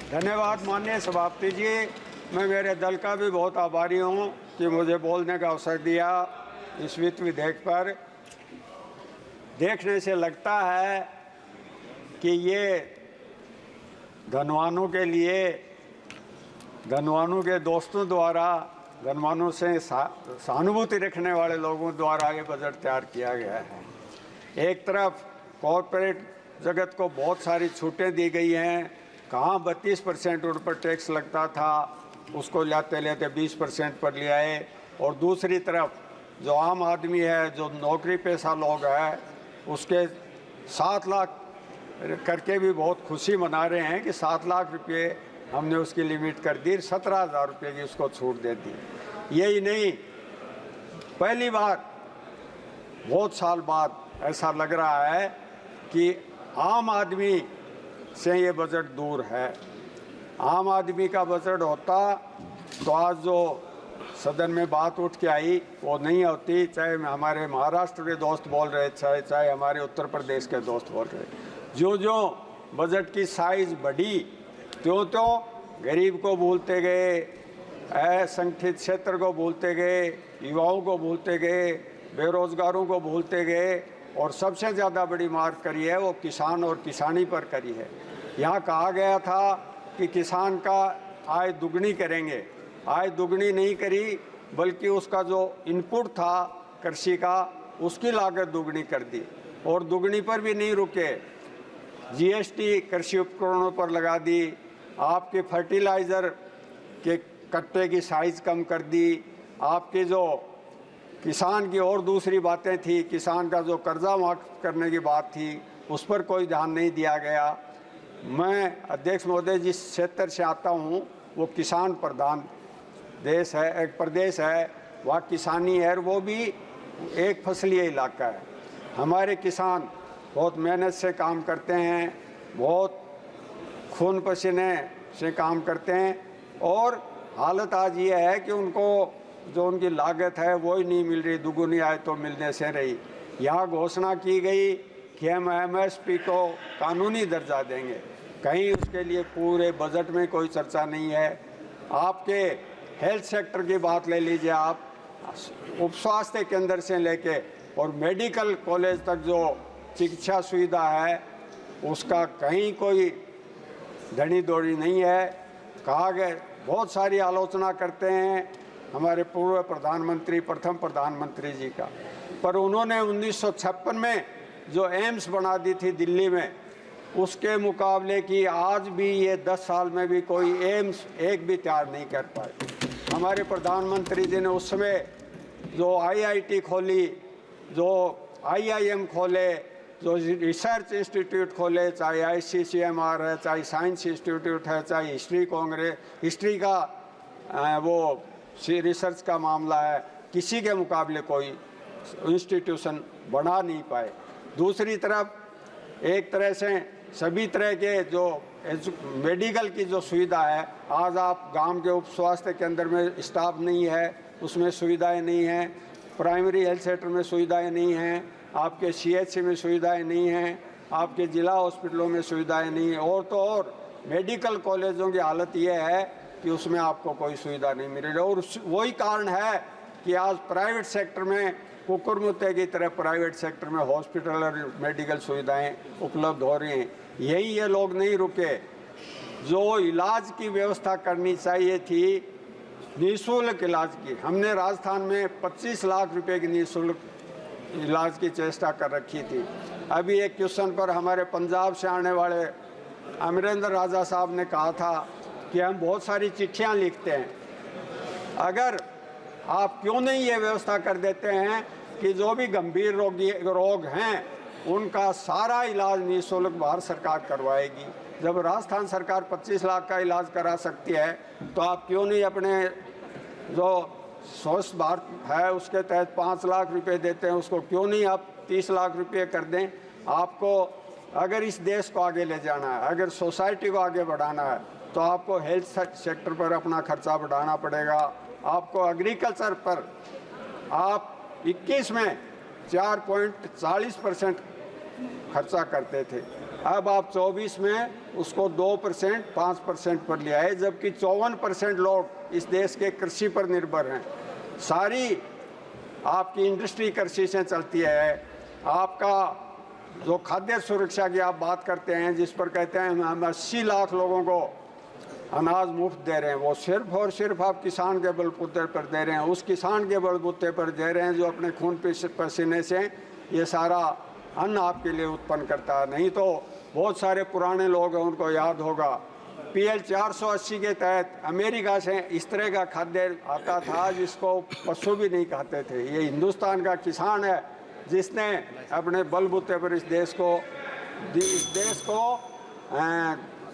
धन्यवाद माननीय सभापति जी। मैं मेरे दल का भी बहुत आभारी हूँ कि मुझे बोलने का अवसर दिया। इस वित्त विधेयक पर देखने से लगता है कि ये धनवानों के लिए, धनवानों के दोस्तों द्वारा, धनवानों से सहानुभूति रखने वाले लोगों द्वारा ये बजट तैयार किया गया है। एक तरफ कॉरपोरेट जगत को बहुत सारी छूटें दी गई हैं। कहाँ 32% उन पर टैक्स लगता था, उसको लेते लेते 20% पर ले आए। और दूसरी तरफ जो आम आदमी है, जो नौकरी पेशा लोग हैं, उसके 7 लाख करके भी बहुत खुशी मना रहे हैं कि 7 लाख रुपये हमने उसकी लिमिट कर दी, 17,000 रुपये की उसको छूट दे दी। यही नहीं, पहली बार बहुत साल बाद ऐसा लग रहा है कि आम आदमी से ये बजट दूर है। आम आदमी का बजट होता तो आज जो सदन में बात उठ के आई वो नहीं होती, चाहे हमारे महाराष्ट्र के दोस्त बोल रहे, चाहे हमारे उत्तर प्रदेश के दोस्त बोल रहे। जो जो बजट की साइज बढ़ी त्यों त्यों गरीब को भूलते गए, असंगठित क्षेत्र को भूलते गए, युवाओं को भूलते गए, बेरोजगारों को भूलते गए। और सबसे ज़्यादा बड़ी मार करी है वो किसान और किसानी पर करी है। यहाँ कहा गया था कि किसान का आय दुगनी करेंगे, आय दुगनी नहीं करी, बल्कि उसका जो इनपुट था कृषि का, उसकी लागत दुगनी कर दी। और दुगनी पर भी नहीं रुके, जीएसटी कृषि उपकरणों पर लगा दी, आपके फर्टिलाइज़र के कट्टे की साइज़ कम कर दी, आपके जो किसान की और दूसरी बातें थी, किसान का जो कर्जा माफ करने की बात थी, उस पर कोई ध्यान नहीं दिया गया। मैं अध्यक्ष महोदय जिस क्षेत्र से आता हूँ वो किसान प्रधान देश है, एक प्रदेश है, वहाँ किसानी है, और वो भी एक फसलीय इलाका है। हमारे किसान बहुत मेहनत से काम करते हैं, बहुत खून पसीने से काम करते हैं, और हालत आज ये है कि उनको जो उनकी लागत है वो ही नहीं मिल रही, दुगुनी आय तो मिलने से रही। यहाँ घोषणा की गई कि हम एमएसपी को कानूनी दर्जा देंगे, कहीं उसके लिए पूरे बजट में कोई चर्चा नहीं है। आपके हेल्थ सेक्टर की बात ले लीजिए, आप उप स्वास्थ्य केंद्र से लेके और मेडिकल कॉलेज तक जो चिकित्सा सुविधा है उसका कहीं कोई धनी दौड़ी नहीं है। कहा गया, बहुत सारी आलोचना करते हैं हमारे पूर्व प्रधानमंत्री, प्रथम प्रधानमंत्री जी का, पर उन्होंने 1956 में जो एम्स बना दी थी दिल्ली में, उसके मुकाबले की आज भी ये 10 साल में भी कोई एम्स एक भी तैयार नहीं कर पाए। हमारे प्रधानमंत्री जी ने उस समय जो आईआईटी खोली, जो आईआईएम खोले, जो रिसर्च इंस्टीट्यूट खोले, चाहे आईसीसीएमआर है, चाहे साइंस इंस्टीट्यूट है, चाहे हिस्ट्री का वो रिसर्च का मामला है, किसी के मुकाबले कोई इंस्टीट्यूशन बना नहीं पाए। दूसरी तरफ एक तरह से सभी तरह के जो मेडिकल की जो सुविधा है, आज आप गांव के उप स्वास्थ्य केंद्र में स्टाफ नहीं है, उसमें सुविधाएं नहीं हैं, प्राइमरी हेल्थ सेंटर में सुविधाएं नहीं हैं, आपके सीएचसी में सुविधाएं नहीं हैं, आपके जिला हॉस्पिटलों में सुविधाएं नहीं हैं, और तो और मेडिकल कॉलेजों की हालत यह है कि उसमें आपको कोई सुविधा नहीं मिल रही। और वही कारण है कि आज प्राइवेट सेक्टर में कुकुरमुत्ते की तरह प्राइवेट सेक्टर में हॉस्पिटल और मेडिकल सुविधाएं उपलब्ध हो रही हैं। यही ये लोग नहीं रुके, जो इलाज की व्यवस्था करनी चाहिए थी, निःशुल्क इलाज की, हमने राजस्थान में 25 लाख रुपए की निःशुल्क इलाज की चेष्टा कर रखी थी। अभी एक क्वेश्चन पर हमारे पंजाब से आने वाले अमरेंद्र राजा साहब ने कहा था कि हम बहुत सारी चिट्ठियां लिखते हैं, अगर आप क्यों नहीं ये व्यवस्था कर देते हैं कि जो भी गंभीर रोग हैं उनका सारा इलाज निःशुल्क भारत सरकार करवाएगी। जब राजस्थान सरकार 25 लाख का इलाज करा सकती है तो आप क्यों नहीं अपने जो स्वच्छ भारत है उसके तहत 5 लाख रुपए देते हैं, उसको क्यों नहीं आप 30 लाख रुपए कर दें। आपको अगर इस देश को आगे ले जाना है, अगर सोसाइटी को आगे बढ़ाना है, तो आपको हेल्थ सेक्टर पर अपना खर्चा बढ़ाना पड़ेगा। आपको एग्रीकल्चर पर आप 21 में 4.40% खर्चा करते थे, अब आप 24 में उसको 2%, 5% पर ले आए, जबकि 54% लोग इस देश के कृषि पर निर्भर हैं। सारी आपकी इंडस्ट्री कृषि से चलती है। आपका जो खाद्य सुरक्षा की आप बात करते हैं, जिस पर कहते हैं हम 80 लाख लोगों को अनाज मुफ्त दे रहे हैं, वो सिर्फ और सिर्फ आप किसान के बलबूते पर दे रहे हैं। उस किसान के बलबूते पर दे रहे हैं जो अपने खून पसीने से ये सारा अन्न आपके लिए उत्पन्न करता है। नहीं तो बहुत सारे पुराने लोग हैं, उनको याद होगा PL 480 के तहत अमेरिका से इस तरह का खाद्य आता था जिसको पशु भी नहीं खाते थे। ये हिंदुस्तान का किसान है जिसने अपने बलबूते पर इस देश को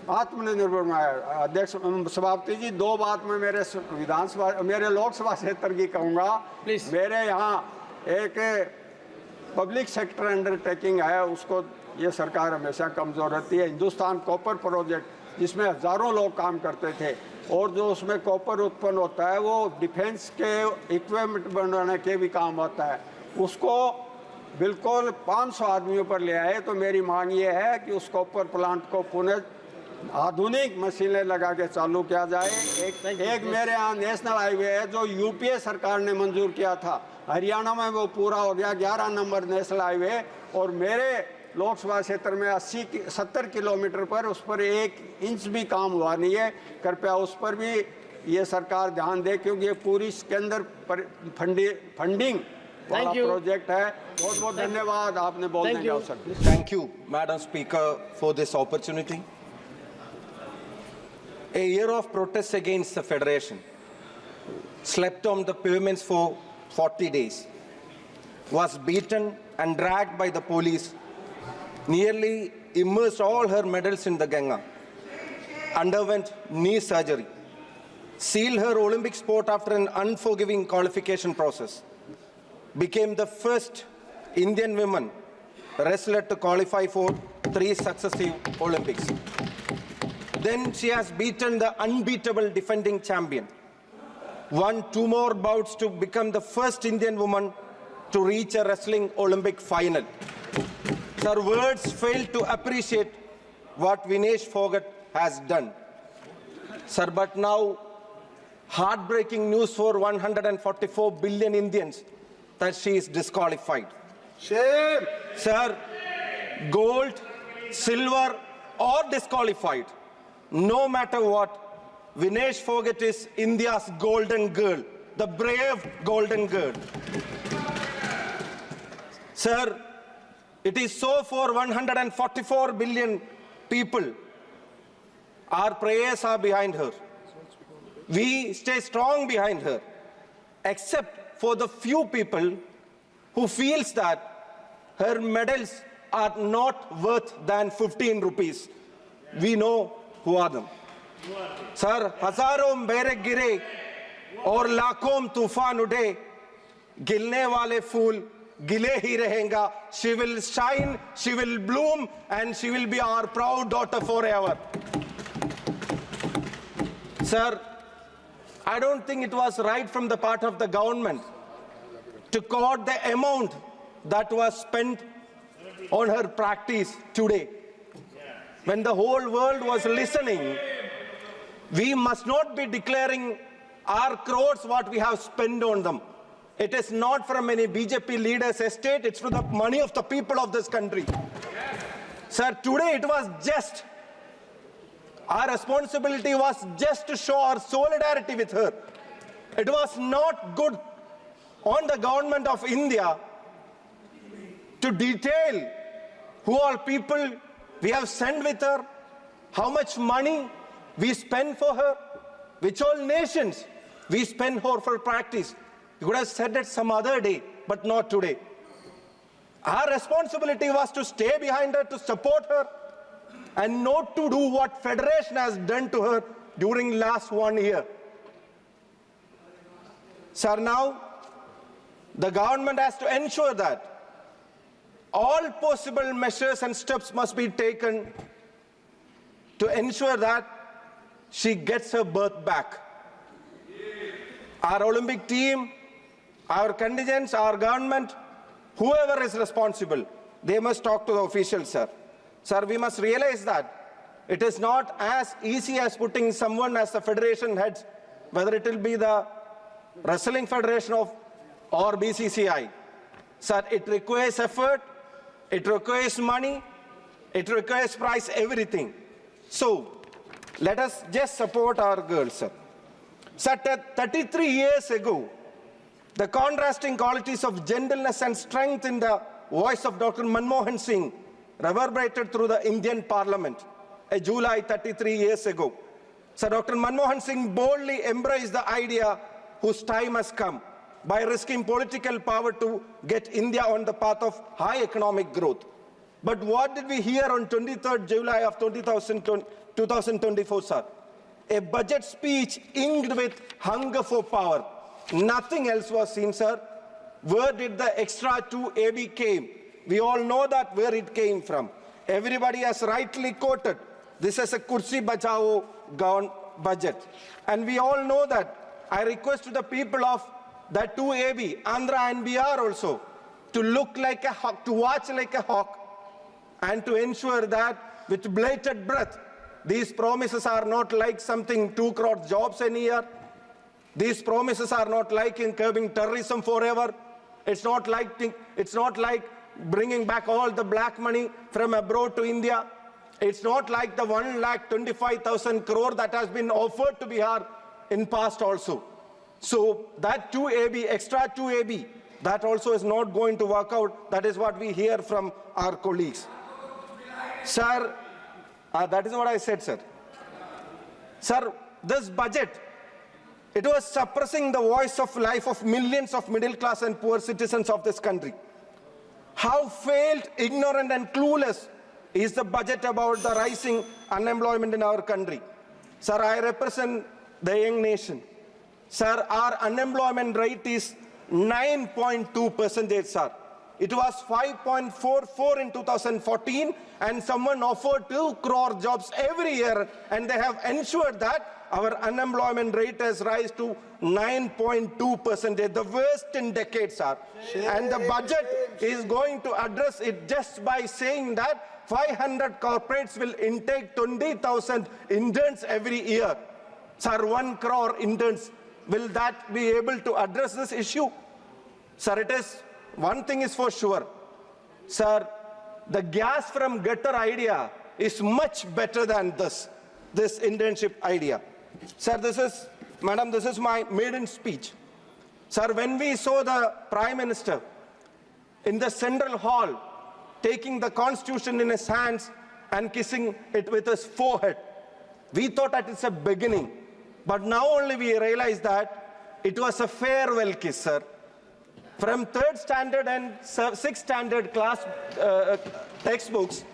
आत्मनिर्भर बनाया। अध्यक्ष सभापति जी, 2 बात मैं मेरे लोकसभा क्षेत्र की कहूँगा। मेरे यहाँ एक पब्लिक सेक्टर अंडरटेकिंग है, उसको ये सरकार हमेशा कमज़ोर रहती है। हिंदुस्तान कॉपर प्रोजेक्ट, जिसमें हज़ारों लोग काम करते थे, और जो उसमें कॉपर उत्पन्न होता है वो डिफेंस के इक्विपमेंट बनाने के भी काम आता है। उसको बिल्कुल 500 आदमियों पर ले आए। तो मेरी मांग ये है कि उस कॉपर प्लांट को पुनः आधुनिक मशीनें लगा के चालू किया जाए। एक मेरे यहाँ नेशनल हाईवे है जो UPA सरकार ने मंजूर किया था, हरियाणा में वो पूरा हो गया, 11 नंबर नेशनल हाईवे। और मेरे लोकसभा क्षेत्र में 70 किलोमीटर पर उस पर 1 इंच भी काम हुआ नहीं है। कृपया उस पर भी ये सरकार ध्यान दे, क्योंकि ये पूरी इसके अंदर फंडिंग वाला प्रोजेक्ट है। बहुत बहुत धन्यवाद आपने बोलने का अवसर दिया। Thank you, Madam Speaker, for this opportunity. A year of protests against the Federation, slept on the pavements for 40 days, was beaten and dragged by the police, nearly immersed all her medals in the Ganga, underwent knee surgery, sealed her Olympic sport after an unforgiving qualification process, became the first Indian woman wrestler to qualify for 3 successive Olympics. Then she has beaten the unbeatable defending champion, won 2 more bouts to become the first Indian woman to reach a wrestling Olympic final. Her words fail to appreciate what Vinesh Phogat has done. Sir, but now heartbreaking news for 144 billion Indians that she is disqualified. Shame! Sir, gold, silver or disqualified, no matter what, Vinesh Phogat is India's golden girl, the brave golden girl. Sir, it is so for 144 billion people. Our prayers are behind her. We stay strong behind her, except for the few people who feels that her medals are not worth than 15 rupees. We know who are them. Sir, हजारों बेरे गिरे और लाखों तूफान उठे, गिलने वाले फूल गिले ही रहेगा. She will shine, she will bloom, and she will be our proud daughter forever. Sir, I don't think it was right from the part of the government to quote the amount that was spent on her practice today. When the whole world was listening, we must not be declaring our crores what we have spent on them. It is not from any BJP leader's estate, it's from the money of the people of this country. Sir, today it was just, our responsibility was just to show our solidarity with her. It was not good on the government of India to detail who all people we have sent with her, how much money we spend for her, which all nations we spend for practice. You could have said it some other day, but not today. Our responsibility was to stay behind her, to support her, and not to do what Federation has done to her during last 1 year. Sir, now the government has to ensure that all possible measures and steps must be taken to ensure that she gets her berth back. Our Olympic team, our contingents, our government, whoever is responsible, they must talk to the officials, sir. Sir, we must realize that it is not as easy as putting someone as the federation heads, whether it will be the Wrestling Federation of or BCCI. Sir, it requires effort, it requires money, it requires price, everything. So, let us just support our girls, sir. Sir, 33 years ago, the contrasting qualities of gentleness and strength in the voice of Dr. Manmohan Singh reverberated through the Indian Parliament, July 33 years ago. Sir, Dr. Manmohan Singh boldly embraced the idea whose time has come by risking political power to get India on the path of high economic growth. But what did we hear on 23rd July of 2024, sir? A budget speech inked with hunger for power. Nothing else was seen, sir. Where did the extra 2 AB came? We all know that where it came from. Everybody has rightly quoted, this is a Kursi Bachao budget. And we all know that. I request to the people of that 2 AB, Andhra and Bihar also, to look like a hawk, to watch like a hawk, and to ensure that with bated breath, these promises are not like something 2 crore jobs in a year. These promises are not like in curbing terrorism forever. It's not like bringing back all the black money from abroad to India. It's not like the 1,25,000 crore that has been offered to Bihar in past also. So that 2 AB, extra 2 AB, that also is not going to work out. That is what we hear from our colleagues. Sir, that is what I said, sir. Sir, this budget, it was suppressing the voice of life of millions of middle class and poor citizens of this country. How failed, ignorant and clueless is the budget about the rising unemployment in our country. Sir, I represent the young nation. Sir, our unemployment rate is 9.2%, sir. It was 5.44 in 2014, and someone offered 2 crore jobs every year, and they have ensured that our unemployment rate has risen to 9.2%, the worst in decades, sir. And the budget is going to address it just by saying that 500 corporates will intake 20,000 interns every year. Sir, 1 crore interns. Will that be able to address this issue? Sir, it is, one thing is for sure. Sir, the gas from gutter idea is much better than this internship idea. Sir, Madam, this is my maiden speech. Sir, when we saw the Prime Minister in the Central Hall taking the Constitution in his hands and kissing it with his forehead, we thought that it's a beginning. But now only we realize that it was a farewell kiss, sir. From 3rd standard and 6th standard class textbooks,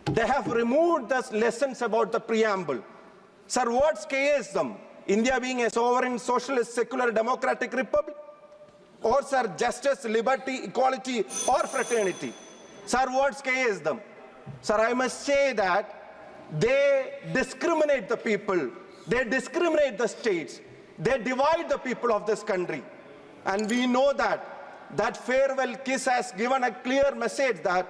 they have removed the lessons about the preamble. Sir, what scares them? India being a sovereign, socialist, secular, democratic republic? Or, sir, justice, liberty, equality, or fraternity? Sir, what scares them? Sir, I must say that they discriminate the people. They discriminate the states. They divide the people of this country. And we know that farewell kiss has given a clear message that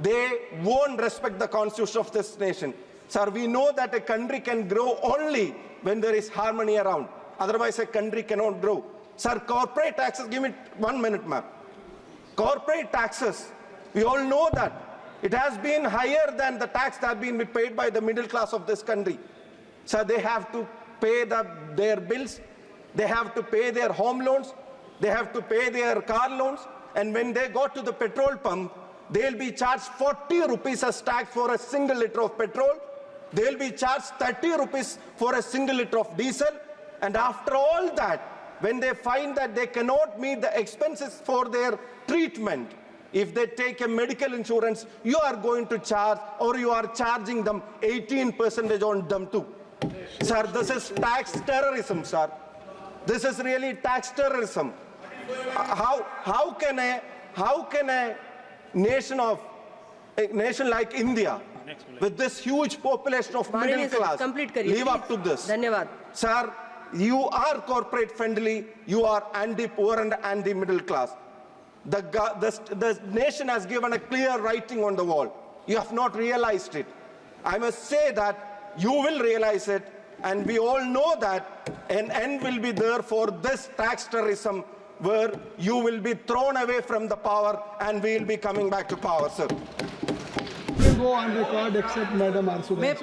they won't respect the constitution of this nation. Sir, we know that a country can grow only when there is harmony around. Otherwise, a country cannot grow. Sir, corporate taxes, give me 1 minute, ma'am. Corporate taxes, we all know that it has been higher than the tax that has been paid by the middle class of this country. So they have to pay their bills, they have to pay their home loans, they have to pay their car loans, and when they go to the petrol pump, they'll be charged 40 rupees as tax for a single liter of petrol, they'll be charged 30 rupees for a single liter of diesel, and after all that, when they find that they cannot meet the expenses for their treatment, if they take a medical insurance, you are going to charge, or you are charging them 18% on them too. Sir, this is tax terrorism, sir. This is really tax terrorism. How can a nation like India, with this huge population of middle class, live up to this? Sir, you are corporate friendly, you are anti-poor and anti-middle class. The nation has given a clear writing on the wall. you have not realized it. I must say that you will realize it, and we all know that an end will be there for this tax terrorism, where you will be thrown away from the power and we will be coming back to power, sir. Will go on record except Madam Arsuda. May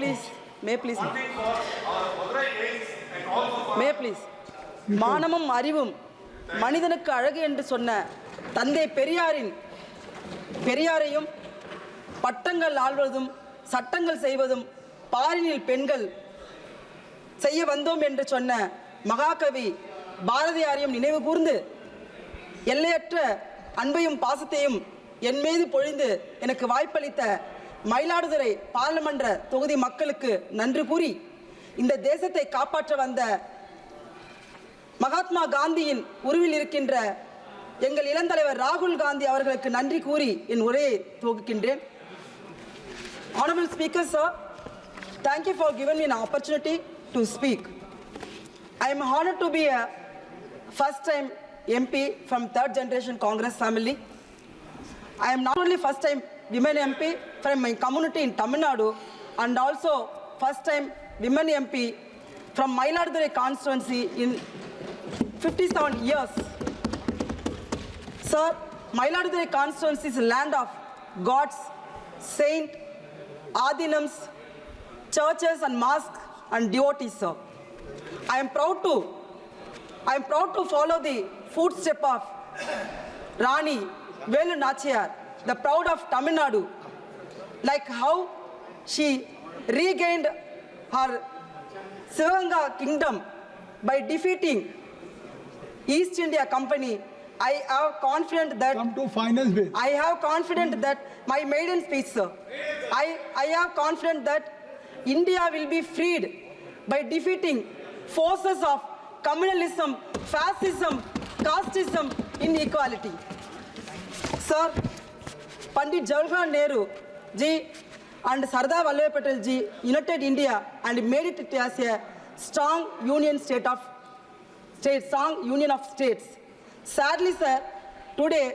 please. மானமும் அறிவும் மனிதனுக்கு அழகு என்று சொன்ன தந்தை பெரியாரையும் பட்டங்கள் ஆள்வதும் சட்டங்கள் செய்வதும் பாரினில் பெண்கள் செய்ய வந்தோம் என்று சொன்ன மகாகவி பாரதியாரையும் நினைவு கூர்ந்து எல்லையற்ற அன்பையும் பாசத்தையும் என் மீது பொழிந்து எனக்கு வாய்ப்பளித்த மயிலாடுதுறை பாராளுமன்ற தொகுதி மக்களுக்கு நன்றி கூறி இந்த தேசத்தை காப்பாற்ற வந்த மகாத்மா காந்தியின் உருவில் இருக்கின்ற எங்கள் இளந்தலைவர் ராகுல் காந்தி அவர்களுக்கு நன்றி கூறி என் உரையை துவக்குகின்றேன். Honorable Speaker, sir, thank you for giving me an opportunity to speak. I am honored to be a first-time MP from third generation Congress family. I am not only first-time women MP from my community in Tamil Nadu and also first-time women MP from Mailadure constituency in 57 years. Sir, Mailadure constituency is a land of gods, saints, adinams, churches and mosques and devotees, sir. I am proud to follow the footsteps of Rani Velu Nachiyar, the proud of Tamil Nadu, like how she regained her Sivaganga kingdom by defeating East India Company. I have confidence that Come to final bit. I have confidence that my maiden speech, sir. I have confidence that India will be freed by defeating forces of communalism, fascism, casteism, inequality. Sir, Pandit Jawaharlal Nehru ji and Sardar Vallabhbhai Patel ji united India and made it as a strong union of states. Sadly, sir, today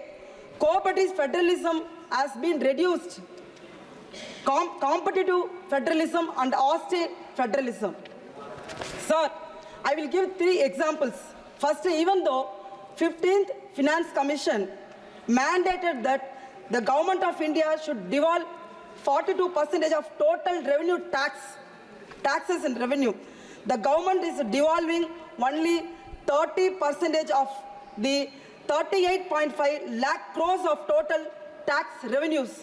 cooperative federalism has been reduced. Competitive federalism and austere federalism. Sir, I will give 3 examples. First, even though 15th Finance Commission mandated that the government of India should devolve 42% of total revenue taxes and revenue, the government is devolving only 30% of the 38.5 lakh crores of total tax revenues.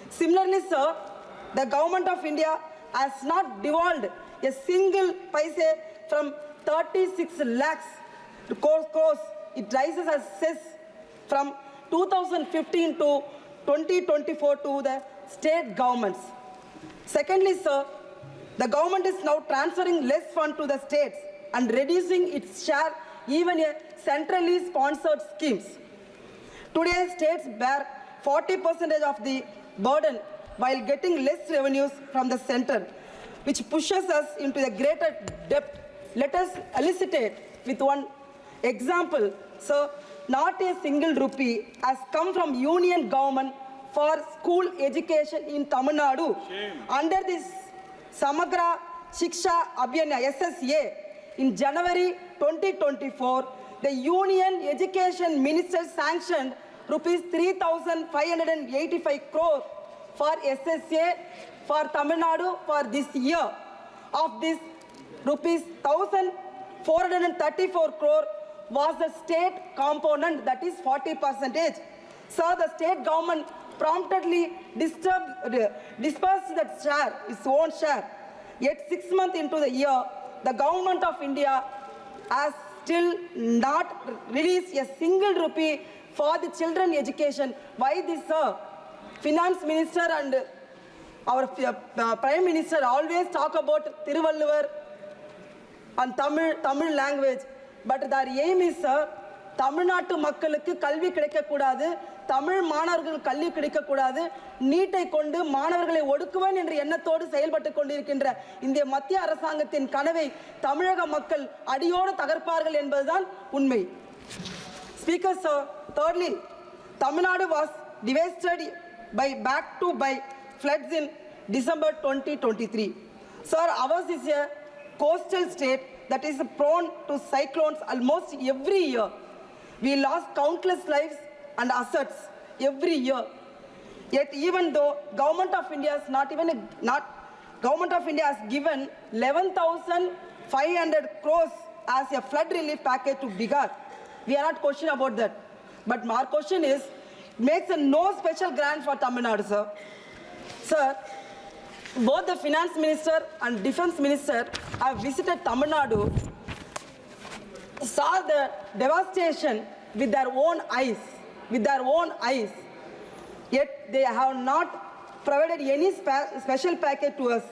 Similarly, sir, the government of India has not devolved a single paise from 36 lakhs crores. It rises as cess from 2015 to 2024 to the state governments. Secondly, sir, the government is now transferring less fund to the states and reducing its share even in centrally sponsored schemes. Today, states bear 40% of the burden while getting less revenues from the center, which pushes us into a greater debt. Let us elucidate with one example. So, not a single rupee has come from union government for school education in Tamil Nadu. Under this Samagra Shiksha Abhiyan SSA, in January 2024, the Union Education Minister sanctioned rupees 3,585 crore for SSA for Tamil Nadu for this year. Of this, rupees 1,434 crore was the state component, that is 40%. So the state government promptly dispersed that share, its own share. Yet 6 months into the year, the government of India has still not released a single rupee for the children education. Why this, sir? Finance Minister and our Prime Minister always talk about Thiruvalluvar and Tamil language. But their aim is, sir, தமிழ்நாட்டு மக்களுக்கு கல்வி கிடைக்கக்கூடாது, தமிழ் மாணவர்கள் கல்வி கிடைக்கக்கூடாது, நீட்டை கொண்டு மாணவர்களை ஒடுக்குவேன் என்ற எண்ணத்தோடு செயல்பட்டு கொண்டிருக்கின்ற இந்த மத்திய அரசாங்கத்தின் கனவை தமிழக மக்கள் அடியோடு தகர்ப்பார்கள் என்பதுதான் உண்மை. Speaker, sir, thirdly, Tamil Nadu was devastated by floods in December 2023. Sir, ours is a coastal state that is prone to cyclones almost every year. We lost countless lives and assets every year. Yet even though Government of India has given 11,500 crores as a flood relief package to Bihar. We are not questioning about that. But our question is, makes no special grant for Tamil Nadu, sir. Sir, both the finance minister and defense minister have visited Tamil Nadu, saw the devastation with their own eyes, Yet they have not provided any special package to us.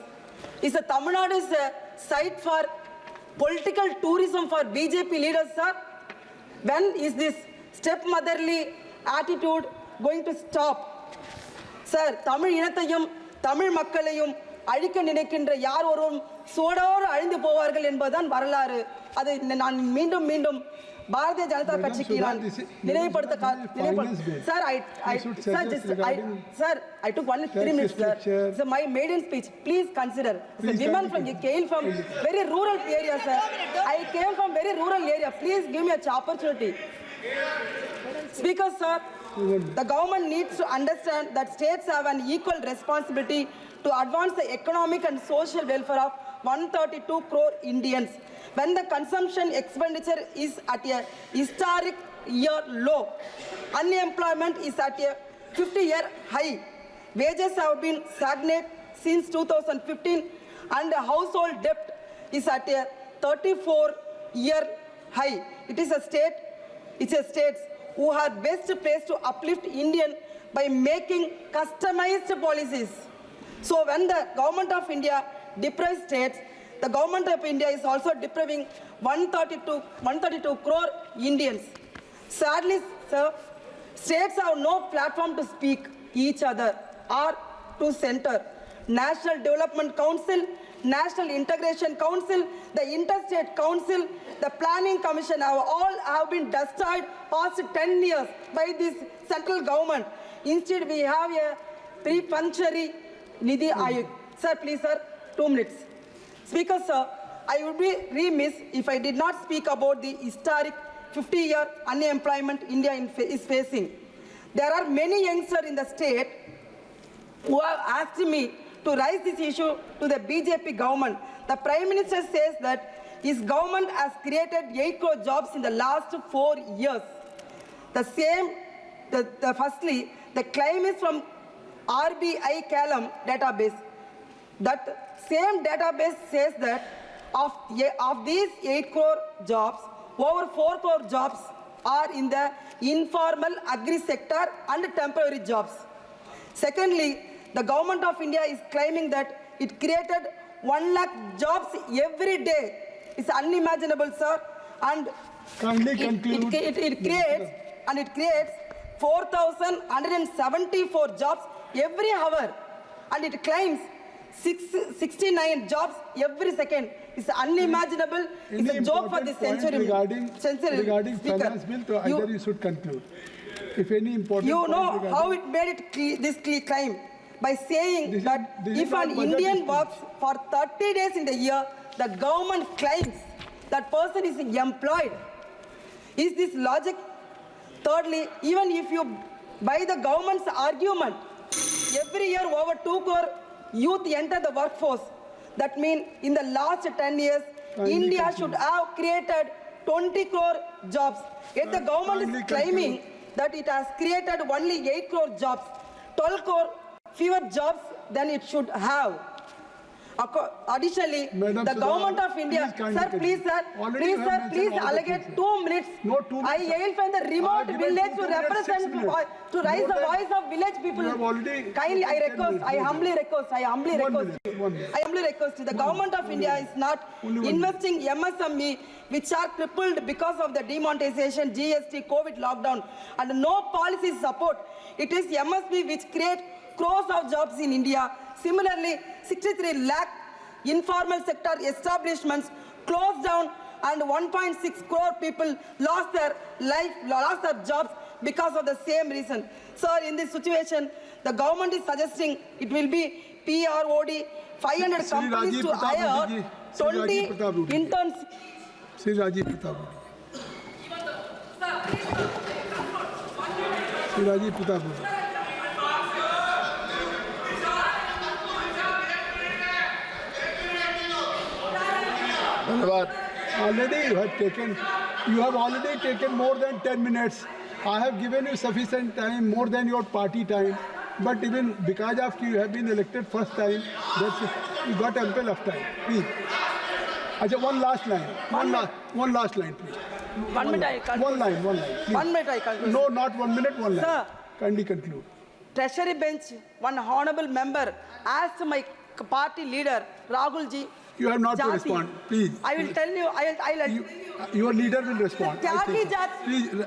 Is the Tamil Nadu is a site for political tourism for BJP leaders, sir? When is this stepmotherly attitude going to stop? Sir, Tamil இனத்தையும் தமிழ் மக்களையும் அழிக்க நினைக்கின்ற யார் ஒருவரும் சோடோடு அழிந்து போவார்கள் என்பதுதான் வரலாறு. அதை நான் மீண்டும் மீண்டும் பாரதிய ஜனதா கட்சிக்கு நான் I took only 3 minutes, sir. So my maiden speech, please consider. The women came from very rural area, sir. I came from very rural area. Please give me an opportunity. Speaker, sir, the government needs to understand that states have an equal responsibility to advance the economic and social welfare of 132 crore Indians. When the consumption expenditure is at a historic year low, unemployment is at a 50-year high, wages have been stagnant since 2015, and the household debt is at a 34-year high. It's a state who are best placed to uplift Indian by making customized policies. So when the government of India deprives states, the government of India is also depriving 132 crore Indians. Sadly, sir, states have no platform to speak each other or to center. National Development Council, National Integration Council, the Interstate Council, the Planning Commission have been destroyed past 10 years by this central government. Instead, we have a pre-punctuary Nidhi Ayog. Sir, please, sir, 2 minutes. Speaker, sir, I would be remiss if I did not speak about the historic 50-year unemployment India is facing. There are many youngsters in the state who have asked me to raise this issue to the BJP government. The Prime Minister says that his government has created 8 crore jobs in the last 4 years. Firstly, the claim is from RBI Kalam database. That same database says that of these 8 crore jobs, over 4 crore jobs are in the informal agri sector and temporary jobs. Secondly, the government of India is claiming that it created 1 lakh jobs every day. It's unimaginable, sir. And it creates 4,174 jobs every hour. And it claims 69 jobs every second. It's unimaginable. It's a joke for this century. Regarding finance bill, so either you should conclude. If any important you know how it made it this claim by saying that if an Indian works for 30 days in the year, the government claims that person is employed. Is this logic? Thirdly, even if you buy the government's argument, every year over 2 crore youth enter the workforce. That means in the last 10 years, India should have created 20 crore jobs. Yet the government is claiming that it has created only 8 crore jobs, 12 crore fewer jobs than it should have. Additionally, Madam, the government of India, sir, please, allocate 2 minutes. No, 2 minutes. I hail from the remote village to represent, to raise the voice of village people. Kindly, I humbly request you. The government of India is not investing MSME, which are crippled because of the demonetization, GST, COVID lockdown, and no policy support. It is MSME which create crores of jobs in India. Similarly, 63 lakh informal sector establishments closed down and 1.6 crore people lost their jobs because of the same reason. Sir, in this situation, the government is suggesting it will be PROD, 500 Sri companies Rajiv to Pratap hire Rudy ji, Sri Rajiv 20 Pratap Rudy ji. interns. Sri Rajiv Pratap. Sri Rajiv Pratap. Already you have already taken more than 10 minutes. I have given you sufficient time, more than your party time. But even because of you have been elected first time, that's it. You got ample of time. Please. Achha, one last line. One last line, please. 1 minute, I conclude. One line, please. 1 minute, I conclude. No, not 1 minute, one line. Sir. Kindly conclude. Treasury bench, one honorable member asked my party leader, Rahul ji. You have not to Jati. respond, please. I will tell you, Your leader will respond. I Jati, think. Jati. Please.